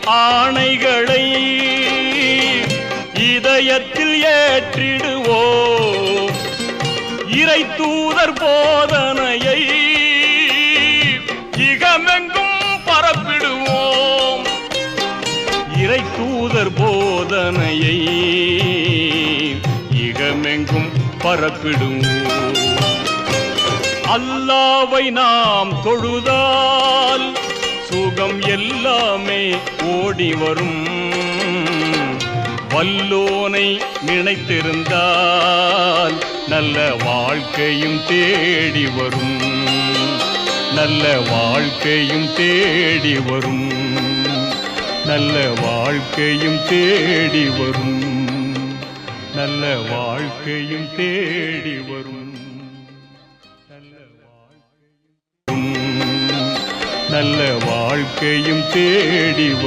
ஆணைகளை இதயத்தில் ஏற்றிடுவோம். இறை தூதர் போதனையை இகமெங்கும் பரப்பிடுவோம். இறை தூதர் போதனையை இகமெங்கும் பரப்பிடுவோம். அல்லாஹ்வை நாம் தொழுதால் சுகம் எல்லாமே ஓடி வரும். வல்லோனை நினைத்திருந்தால் நல்ல வாழ்க்கையும் தேடி வரும். நல்ல வாழ்க்கையும் தேடி வரும். நல்ல வாழ்க்கையும் தேடி வரும். நல்ல வாழ்க்கையும் தேடி வரும். நல்ல வாழ்க்கையும் தேடி